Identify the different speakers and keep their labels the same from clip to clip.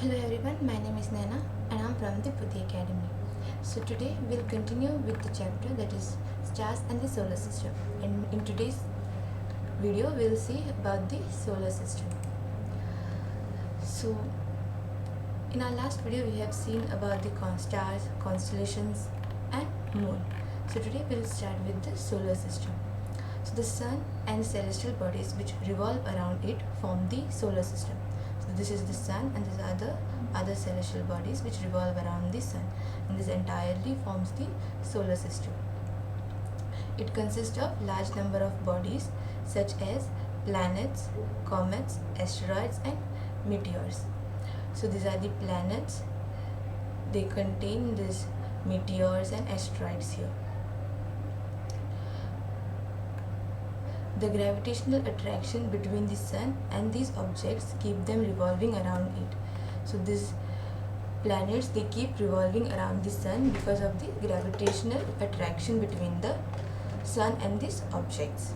Speaker 1: Hello everyone, my name is Naina and I'm from the Buddhi Academy. So today we'll continue with the chapter that is stars and the solar system. And in today's video we'll see about the solar system. So in our last video we have seen about the stars, constellations and moon. So today we'll start with the solar system. So the sun and celestial bodies which revolve around it form the solar system. So this is the sun and these are the other celestial bodies which revolve around the sun, and this entirely forms the solar system. It consists of large number of bodies such as planets, comets, asteroids and meteors. So these are the planets. They contain these meteors and asteroids here. The gravitational attraction between the sun and these objects keep them revolving around it. So these planets, they keep revolving around the sun because of the gravitational attraction between the sun and these objects.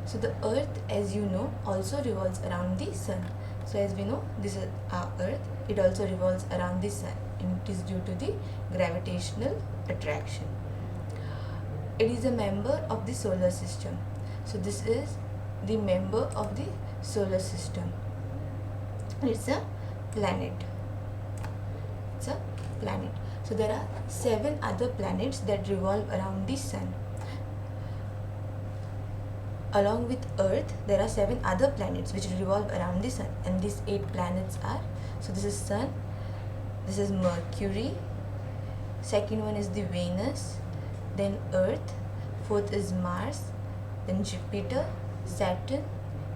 Speaker 1: So the earth, as you know, also revolves around the sun. So as we know, this is our earth, it also revolves around the sun, and it is due to the gravitational attraction. It is a member of the solar system. So this is the member of the solar system. It's a planet. It's a planet. So there are 7 other planets that revolve around the sun. Along with Earth, there are 7 other planets which revolve around the sun, and these 8 planets are, so this is Sun, this is Mercury, second one is the Venus, then Earth, fourth is Mars, then Jupiter, Saturn,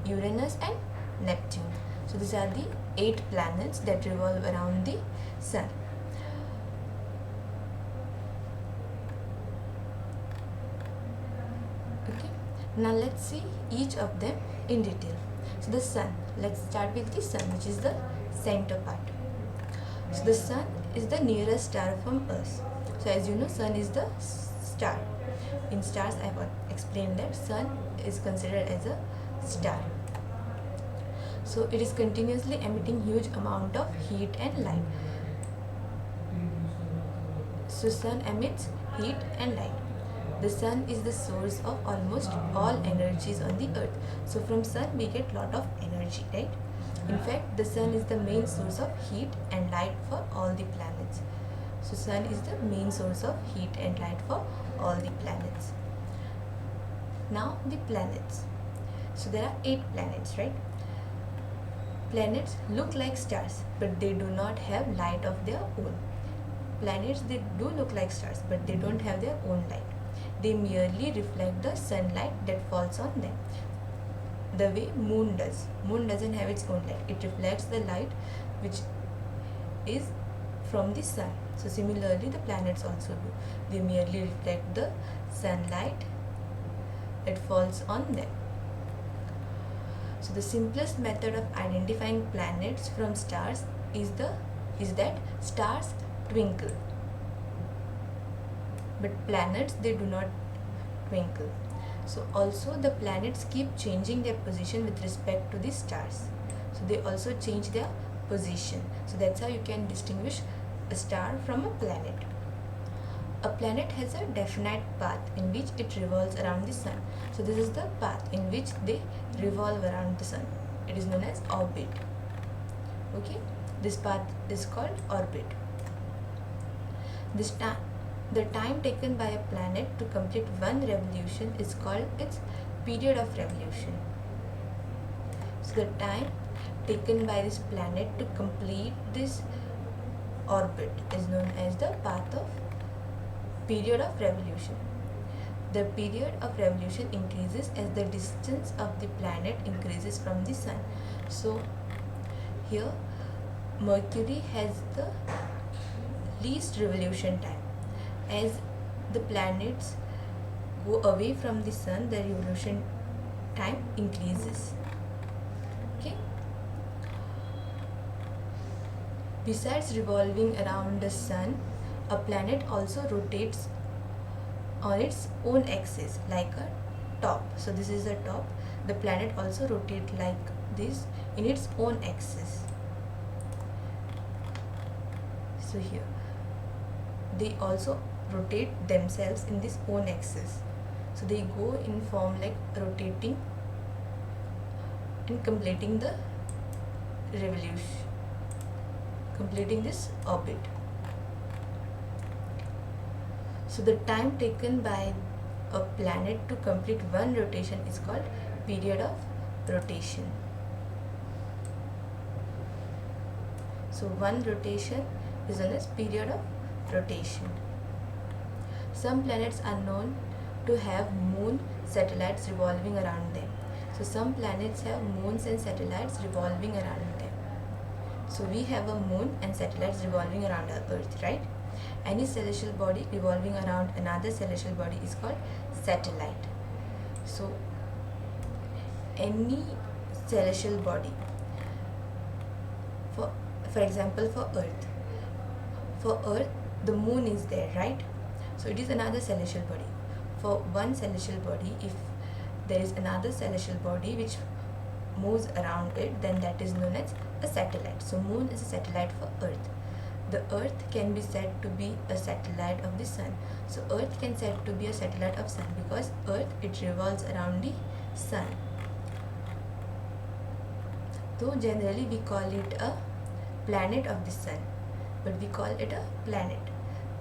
Speaker 1: Uranus and Neptune. So these are the 8 planets that revolve around the sun. Okay, now let's see each of them in detail. So the sun, let's start with the sun, which is the center part. So the sun is the nearest star from us. So as you know, sun is the star. In stars, I have explained that sun is considered as a star. So it is continuously emitting huge amount of heat and light. So sun emits heat and light. The sun is the source of almost all energies on the earth. So from sun we get lot of energy, right? In fact, the sun is the main source of heat and light for all the planets. So sun is the main source of heat and light for all the planets. Now the planets. So there are 8 planets, right? Planets look like stars, but they do not have light of their own. Planets, they do look like stars, but they don't have their own light. They merely reflect the sunlight that falls on them. The way moon does. Moon doesn't have its own light. It reflects the light which is from the sun. So similarly the planets also do. They merely reflect the sunlight that falls on them. So the simplest method of identifying planets from stars is that stars twinkle, but planets, they do not twinkle. So also the planets keep changing their position with respect to the stars. So they also change their position. So that's how you can distinguish a star from a planet. A planet has a definite path in which it revolves around the sun. So this is the path in which they revolve around the sun. It is known as orbit. Okay, this path is called orbit. The time taken by a planet to complete one revolution is called its period of revolution. So the time taken by this planet to complete this orbit is known as the path of period of revolution. The period of revolution increases as the distance of the planet increases from the sun. So here Mercury has the least revolution time. As the planets go away from the sun, the revolution time increases. Okay. Besides revolving around the sun, a planet also rotates on its own axis like a top. So this is the top. The planet also rotates like this in its own axis. So here they also rotate themselves in this own axis. So they go in form like rotating and completing the revolution, completing this orbit. So the time taken by a planet to complete one rotation is called period of rotation. So one rotation is known as period of rotation. Some planets are known to have moon satellites revolving around them. So some planets have moons and satellites revolving around them. So we have a moon and satellites revolving around our Earth, right? Any celestial body revolving around another celestial body is called satellite. So any celestial body, for example, for Earth the moon is there, right? So it is another celestial body. For one celestial body, if there is another celestial body which moves around it, then that is known as a satellite. So moon is a satellite for Earth. The Earth can be said to be a satellite of the sun. So Earth can said to be a satellite of sun because Earth, it revolves around the sun. Though generally we call it a planet of the sun, but we call it a planet.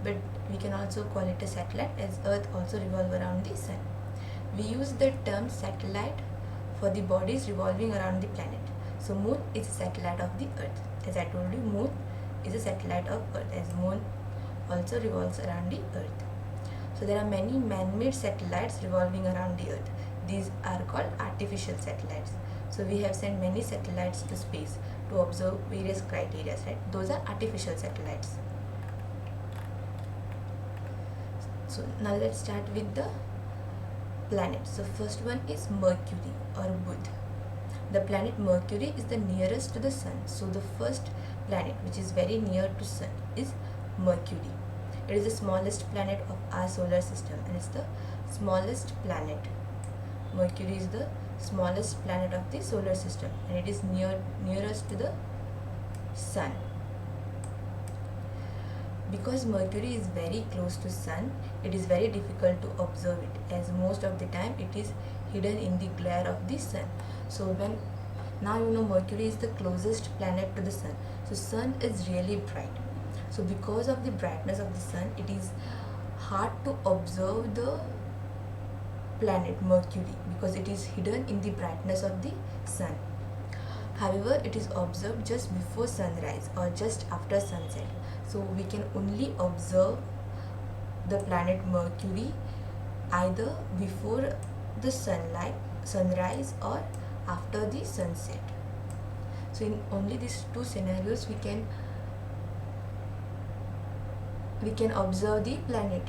Speaker 1: But we can also call it a satellite as Earth also revolves around the sun. We use the term satellite for the bodies revolving around the planet. So moon is a satellite of the Earth. As I told you, moon is a satellite of Earth as moon also revolves around the Earth. So there are many man-made satellites revolving around the Earth. These are called artificial satellites. So we have sent many satellites to space to observe various criteria, right? Those are artificial satellites. So now let's start with the planets. So first one is Mercury or Buddha. The planet Mercury is the nearest to the sun. So the first planet which is very near to sun is Mercury. It is the smallest planet of our solar system and it's the smallest planet. Mercury is the smallest planet of the solar system and it is nearest to the sun. Because Mercury is very close to sun, it is very difficult to observe it as most of the time it is hidden in the glare of the sun. So now you know Mercury is the closest planet to the sun. So sun is really bright. So because of the brightness of the sun, it is hard to observe the planet Mercury because it is hidden in the brightness of the sun. However, it is observed just before sunrise or just after sunset. So we can only observe the planet Mercury either before the sunrise or after the sunset. So in only these two scenarios we can observe the planet.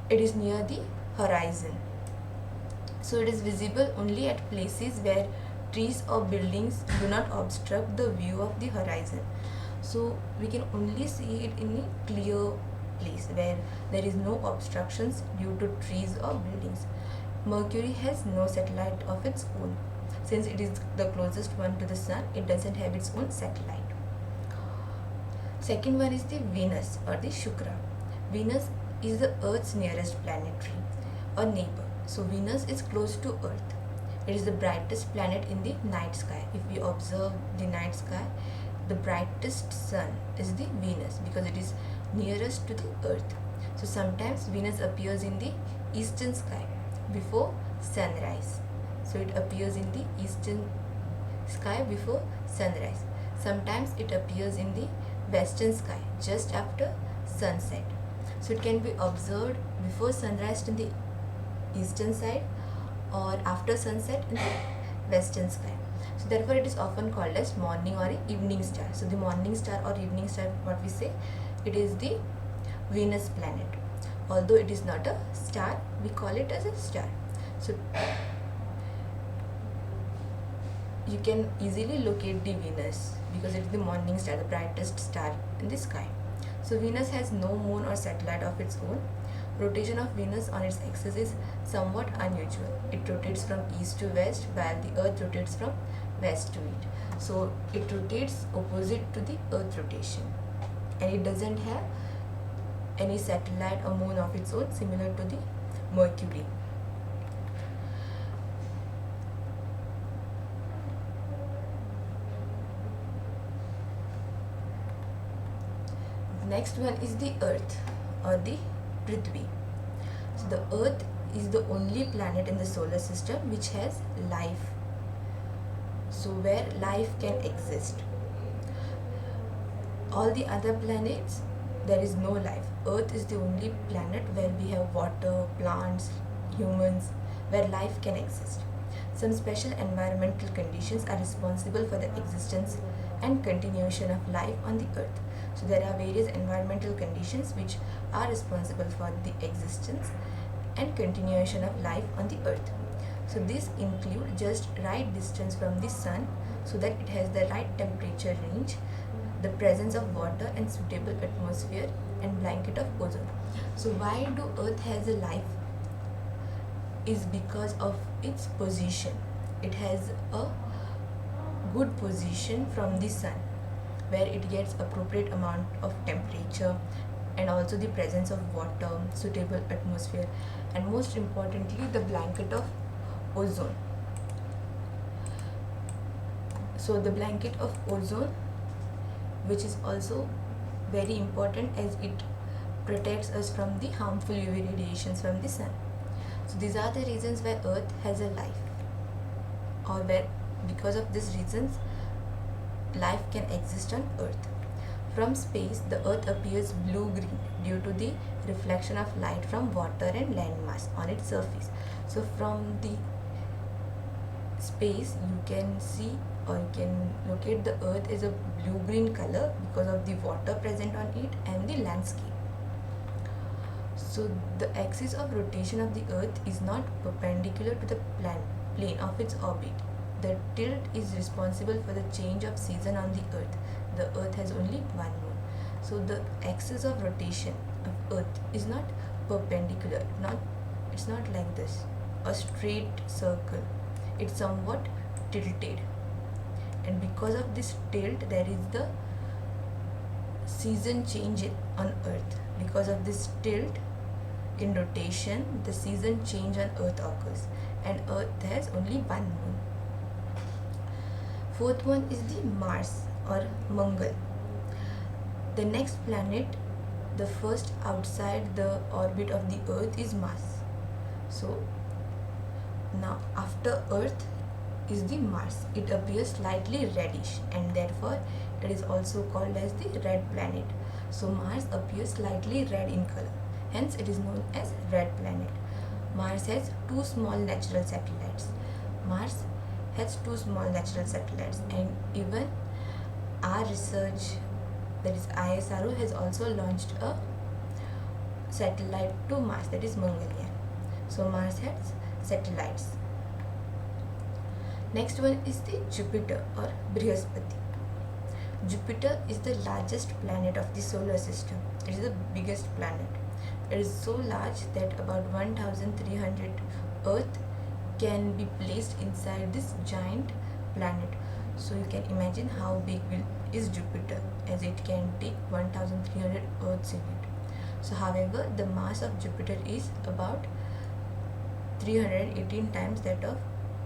Speaker 1: It is near the horizon. So it is visible only at places where trees or buildings do not obstruct the view of the horizon. So we can only see it in a clear place where there is no obstructions due to trees or buildings. Mercury has no satellite of its own. Since it is the closest one to the sun, it doesn't have its own satellite. Second one is the Venus or the Shukra. Venus is the Earth's nearest planetary or neighbor. So Venus is close to Earth. It is the brightest planet in the night sky. If we observe the night sky, the brightest sun is the Venus because it is nearest to the Earth. So sometimes Venus appears in the eastern sky before sunrise. So it appears in the eastern sky before sunrise. Sometimes it appears in the western sky just after sunset. So it can be observed before sunrise in the eastern side or after sunset in the western sky. So therefore it is often called as morning or evening star. So the morning star or evening star, what we say, it is the Venus planet. Although it is not a star, we call it as a star. So you can easily locate the Venus because it is the morning star, the brightest star in the sky. So Venus has no moon or satellite of its own. Rotation of Venus on its axis is somewhat unusual. It rotates from east to west while the Earth rotates from west to it. So it rotates opposite to the earth rotation, and it doesn't have any satellite or moon of its own, similar to the Mercury. Next one is the earth or the Prithvi. So the earth is the only planet in the solar system which has life, so where life can exist. All the other planets, there is no life. Earth is the only planet where we have water, plants, humans, where life can exist. Some special environmental conditions are responsible for the existence and continuation of life on the earth. So there are various environmental conditions which are responsible for the existence and continuation of life on the earth. So these include just right distance from the sun, so that it has the right temperature range, the presence of water and suitable atmosphere, and blanket of ozone. So why do earth has a life? Is because of its position. It has a good position from the sun, where it gets appropriate amount of temperature, and also the presence of water, suitable atmosphere, and most importantly the blanket of ozone. So the blanket of ozone, which is also very important as it protects us from the harmful UV radiations from the sun. So these are the reasons why earth has a life, or where because of these reasons life can exist on earth. From space, the earth appears blue-green due to the reflection of light from water and landmass on its surface. So from the space you can see, or you can locate the earth as a blue-green color because of the water present on it and the landscape. So the axis of rotation of the earth is not perpendicular to the plane of its orbit. The tilt is responsible for the change of season on the earth. The earth has only one moon. So the axis of rotation of earth is not perpendicular. It's not like this, a straight circle. It's somewhat tilted. And because of this tilt, there is the season change on earth. Because of this tilt in rotation, the season change on earth occurs, and earth has only one moon. Fourth one is the Mars or Mangal. The next planet, the first outside the orbit of the earth, is Mars. So now after earth is the Mars. It appears slightly reddish, and therefore it is also called as the red planet. So Mars appears slightly red in color, hence it is known as red planet. Mars has two small natural satellites. Mars has two small natural satellites, and even our research, that is ISRO, has also launched a satellite to Mars, that is Mangalyaan. So Mars has satellites. Next one is the Jupiter or Brihaspati. Jupiter is the largest planet of the solar system. It is the biggest planet. It is so large that about 1,300 Earth can be placed inside this giant planet. So you can imagine how big is Jupiter, as it can take 1,300 Earths in it. So however, the mass of Jupiter is about 318 times that of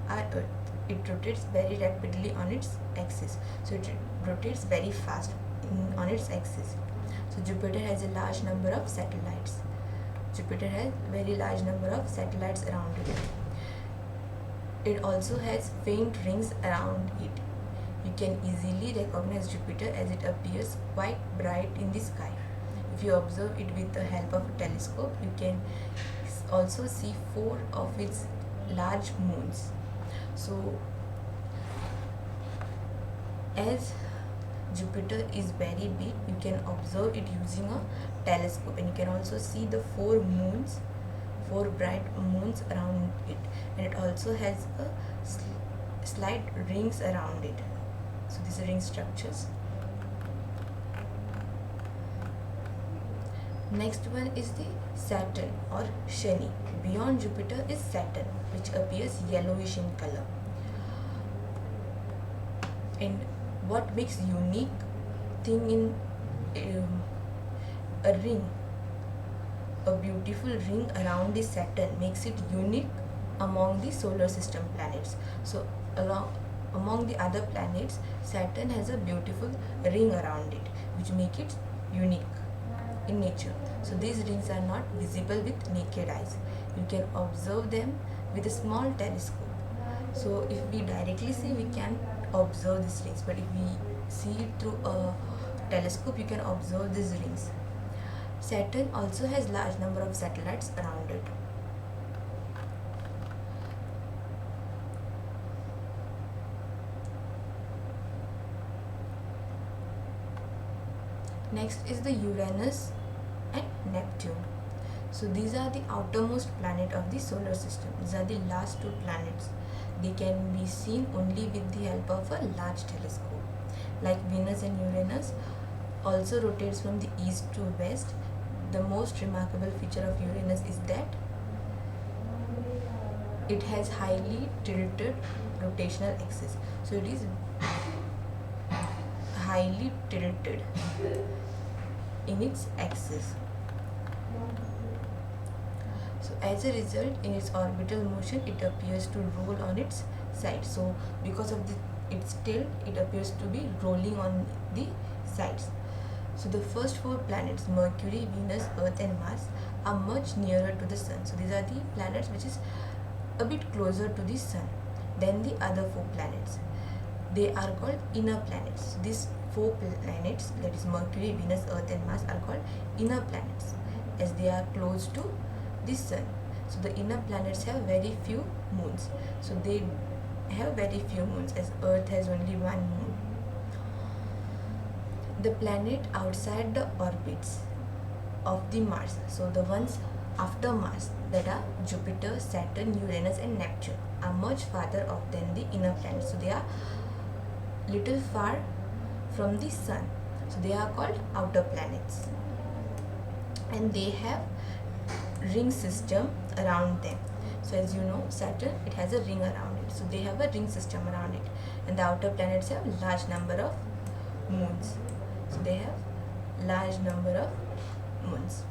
Speaker 1: our Earth. It rotates very rapidly on its axis. So it rotates very fast on its axis. So Jupiter has a large number of satellites. Jupiter has very large number of satellites around it. It also has faint rings around it. You can easily recognize Jupiter as it appears quite bright in the sky. If you observe it with the help of a telescope, you can also see 4 of its large moons. So as Jupiter is very big, you can observe it using a telescope, and you can also see the 4 moons, 4 bright moons around it, and it also has a slight rings around it. So these are ring structures. Next one is the Saturn or Shani. Beyond Jupiter is Saturn, which appears yellowish in color. And what makes unique thing in a ring, a beautiful ring around the Saturn makes it unique among the solar system planets. So among the other planets, Saturn has a beautiful ring around it, which make it unique in nature. So these rings are not visible with naked eyes. You can observe them with a small telescope. So if we directly see, we can observe these rings, but if we see it through a telescope, you can observe these rings. Saturn also has large number of satellites around it. Next is the Uranus and Neptune. So these are the outermost planet of the solar system. These are the last two planets. They can be seen only with the help of a large telescope. Like Venus and Uranus also rotates from the east to west. The most remarkable feature of Uranus is that it has highly tilted rotational axis. So it is highly tilted in its axis. So as a result, in its orbital motion, it appears to roll on its side. So because of its tilt, it appears to be rolling on the sides. So the first four planets, Mercury, Venus, Earth and Mars, are much nearer to the Sun. So these are the planets which is a bit closer to the Sun than the other four planets. They are called inner planets. These four planets, that is Mercury, Venus, Earth and Mars, are called inner planets as they are close to the Sun. So the inner planets have very few moons. So they have very few moons as Earth has only one moon. The planet outside the orbits of the Mars, so the ones after Mars, that are Jupiter, Saturn, Uranus and Neptune, are much farther off than the inner planets. So they are little far from the Sun. So they are called outer planets. And they have ring system around them. So as you know, Saturn, it has a ring around it. So they have a ring system around it. And the outer planets have large number of moons. So they have large number of moons.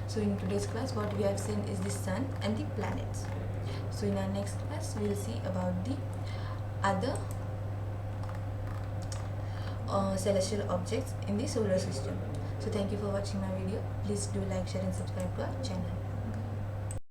Speaker 1: So in today's class, what we have seen is the Sun and the planets. So in our next class, we will see about the other celestial objects in the solar system. So thank you for watching my video. Please do like, share and subscribe to our channel.